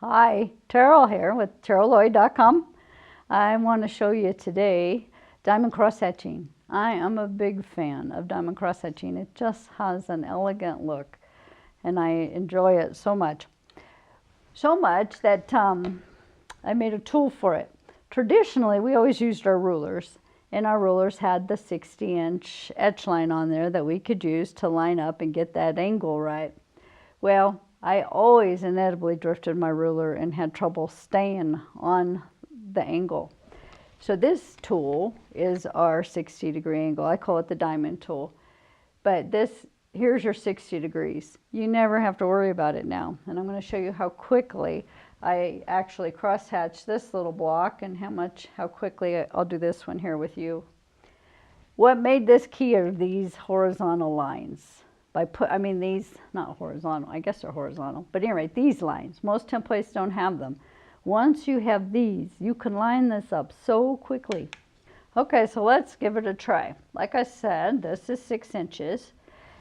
Hi, Teryl here with TerylLoy.com. I want to show you today diamond cross hatching. I am a big fan of diamond cross hatching. It just has an elegant look and I enjoy it so much. So much that I made a tool for it. Traditionally, we always used our rulers, and our rulers had the 60-inch etch line on there that we could use to line up and get that angle right. Well, I always inevitably drifted my ruler and had trouble staying on the angle. So this tool is our 60-degree angle. I call it the diamond tool. But here's your 60 degrees. You never have to worry about it now. And I'm going to show you how quickly I actually cross-hatch this little block and how quickly I'll do this one here with you. What made this key are these horizontal lines. These, not horizontal, I guess they're horizontal, but anyway, these lines, most templates don't have them. Once you have these, you can line this up so quickly. Okay, so let's give it a try. Like I said, this is 6 inches,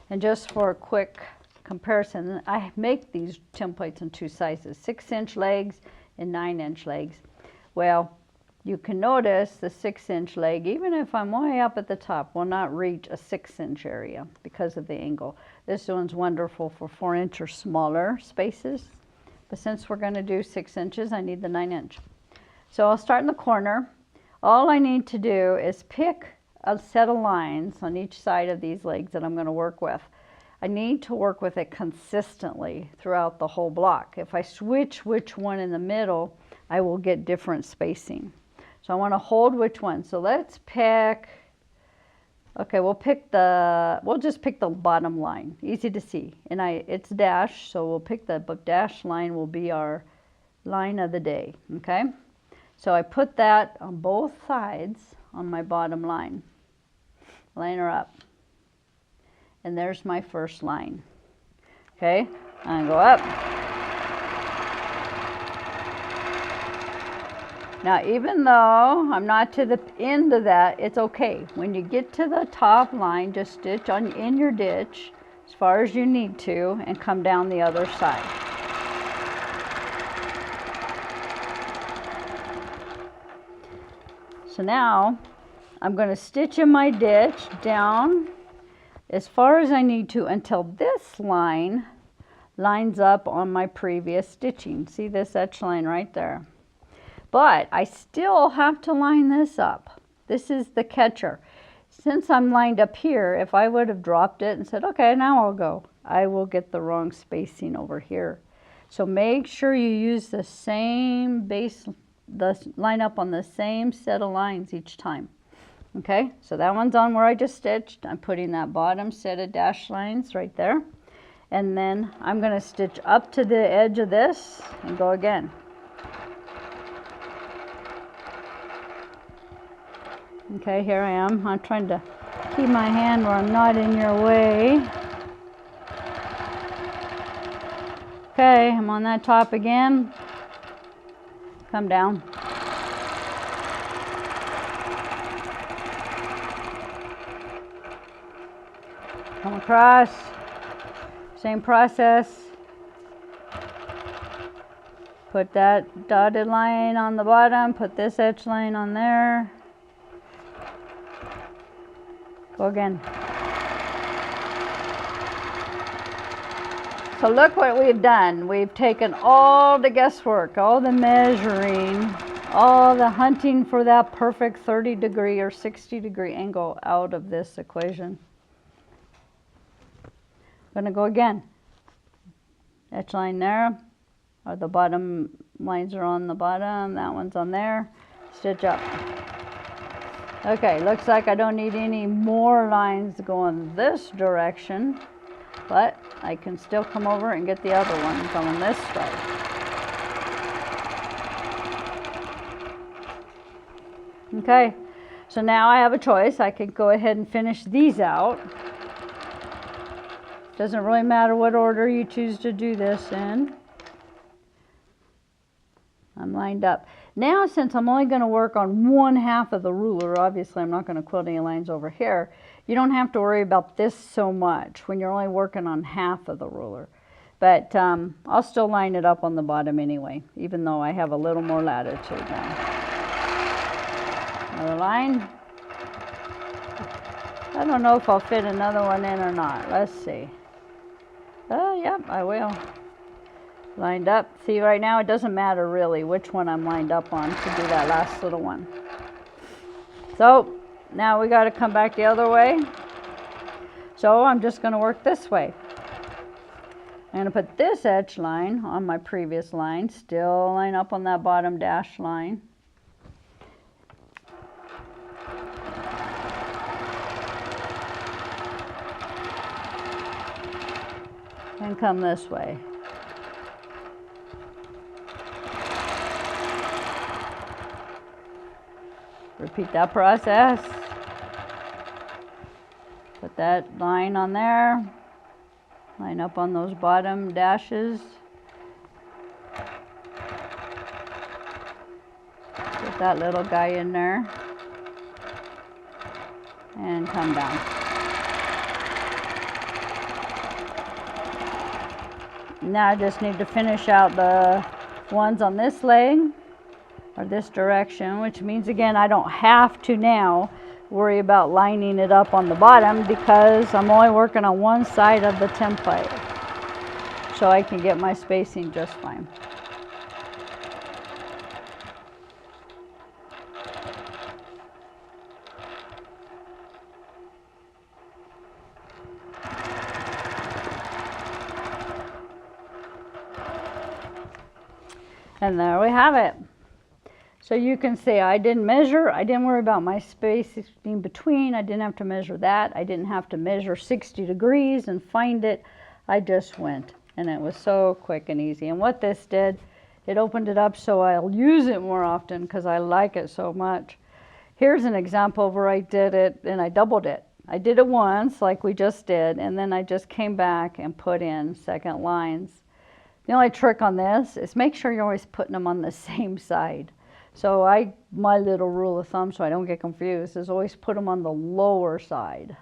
and just for a quick comparison, I make these templates in 2 sizes, 6-inch legs and 9-inch legs. Well, you can notice the 6-inch leg, even if I'm way up at the top, will not reach a 6-inch area because of the angle. This one's wonderful for 4-inch or smaller spaces. But since we're going to do 6 inches, I need the 9-inch. So I'll start in the corner. All I need to do is pick a set of lines on each side of these legs that I'm going to work with. I need to work with it consistently throughout the whole block. If I switch which one in the middle, I will get different spacing. So I want to hold which one. So let's pick, okay, we'll just pick the bottom line. Easy to see. And it's dashed, so we'll pick the dashed line will be our line of the day, okay? So I put that on both sides on my bottom line. Line her up. And there's my first line. Okay, and go up. Now, even though I'm not to the end of that, it's okay. When you get to the top line, just stitch in your ditch as far as you need to and come down the other side. So now I'm going to stitch in my ditch down as far as I need to until this line lines up on my previous stitching. See this etch line right there? But I still have to line this up. This is the catcher. Since I'm lined up here, if I would have dropped it and said, okay, now I'll go, I will get the wrong spacing over here. So make sure you use the same line up on the same set of lines each time. Okay, so that one's on where I just stitched. I'm putting that bottom set of dashed lines right there. And then I'm going to stitch up to the edge of this and go again. Okay, here I am. I'm trying to keep my hand where I'm not in your way. Okay, I'm on that top again. Come down. Come across. Same process. Put that dotted line on the bottom. Put this edge line on there. Go again. So look what we've done. We've taken all the guesswork, all the measuring, all the hunting for that perfect 30-degree or 60-degree angle out of this equation. I'm going to go again. Edge line there, or the bottom lines are on the bottom, that one's on there. Stitch up. Okay, looks like I don't need any more lines going this direction, but I can still come over and get the other one going this way. Okay, so now I have a choice. I could go ahead and finish these out. Doesn't really matter what order you choose to do this in. I'm lined up. Now, since I'm only going to work on 1/2 of the ruler, obviously I'm not going to quilt any lines over here, you don't have to worry about this so much when you're only working on 1/2 of the ruler. But I'll still line it up on the bottom anyway, even though I have a little more latitude now. Another line. I don't know if I'll fit another one in or not. Let's see. Yep, I will. Lined up. See, right now it doesn't matter really which one I'm lined up on to do that last little one. So now we got to come back the other way. So I'm just going to work this way. I'm going to put this edge line on my previous line, still line up on that bottom dash line. And come this way. Repeat that process. Put that line on there. Line up on those bottom dashes. Put that little guy in there. And come down. Now I just need to finish out the ones on this leg or this direction, which means again I don't have to now worry about lining it up on the bottom because I'm only working on one side of the template, so I can get my spacing just fine. And there we have it. So you can see I didn't measure, I didn't worry about my spacing in between, I didn't have to measure that, I didn't have to measure 60 degrees and find it, I just went. And it was so quick and easy. And what this did, it opened it up so I'll use it more often because I like it so much. Here's an example where I did it and I doubled it. I did it once like we just did, and then I just came back and put in second lines. The only trick on this is make sure you're always putting them on the same side. So my little rule of thumb, so I don't get confused, is always put them on the lower side.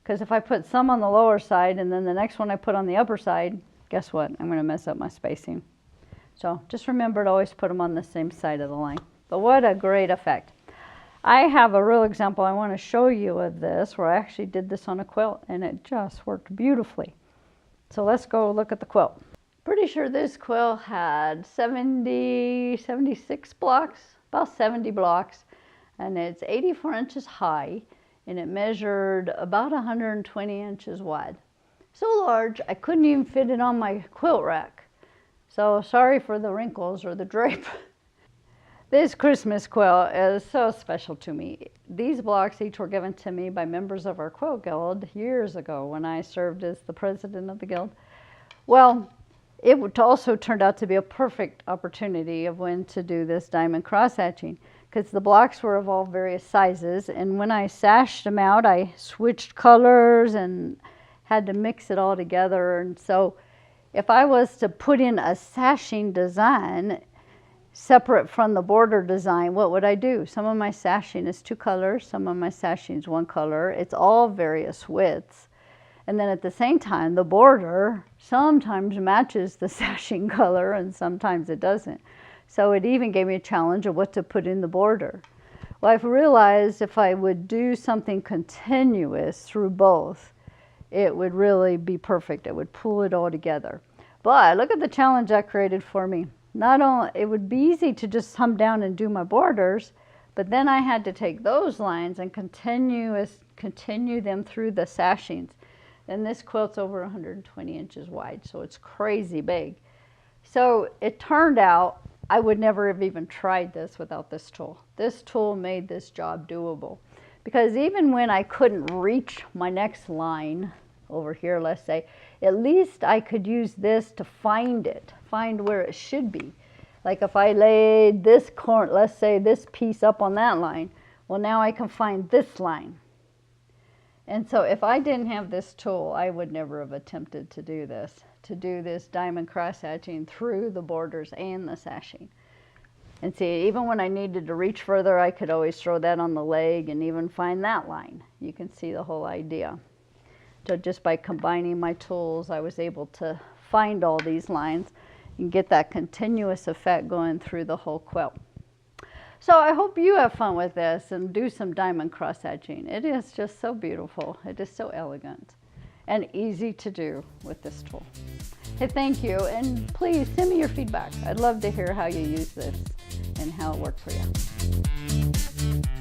Because if I put some on the lower side and then the next one I put on the upper side, guess what? I'm going to mess up my spacing. So just remember to always put them on the same side of the line. But what a great effect. I have a real example I want to show you of this where I actually did this on a quilt and it just worked beautifully. So let's go look at the quilt. Pretty sure this quilt had 76 blocks, about 70 blocks, and it's 84 inches high, and it measured about 120 inches wide. So large, I couldn't even fit it on my quilt rack. So sorry for the wrinkles or the drape. This Christmas quilt is so special to me. These blocks each were given to me by members of our quilt guild years ago when I served as the president of the guild. Well, it also turned out to be a perfect opportunity of when to do this diamond cross hatching because the blocks were of all various sizes, and when I sashed them out I switched colors and had to mix it all together. And so if I was to put in a sashing design separate from the border design, what would I do? Some of my sashing is 2 colors, some of my sashing is 1 color. It's all various widths. And then at the same time, the border sometimes matches the sashing color and sometimes it doesn't. So it even gave me a challenge of what to put in the border. Well, I've realized if I would do something continuous through both, it would really be perfect. It would pull it all together. But look at the challenge that created for me. Not only, it would be easy to just come down and do my borders, but then I had to take those lines and continue them through the sashings. And this quilt's over 120 inches wide, so it's crazy big. So it turned out I would never have even tried this without this tool. This tool made this job doable. Because even when I couldn't reach my next line over here, let's say, at least I could use this to find it, find where it should be. Like if I laid this corner, let's say this piece up on that line, well now I can find this line. And so if I didn't have this tool, I would never have attempted to do this diamond cross hatching through the borders and the sashing. And see, even when I needed to reach further, I could always throw that on the leg and even find that line. You can see the whole idea. So just by combining my tools, I was able to find all these lines and get that continuous effect going through the whole quilt. So I hope you have fun with this and do some diamond cross hatching. It is just so beautiful. It is so elegant and easy to do with this tool. Hey, thank you, and please send me your feedback. I'd love to hear how you use this and how it worked for you.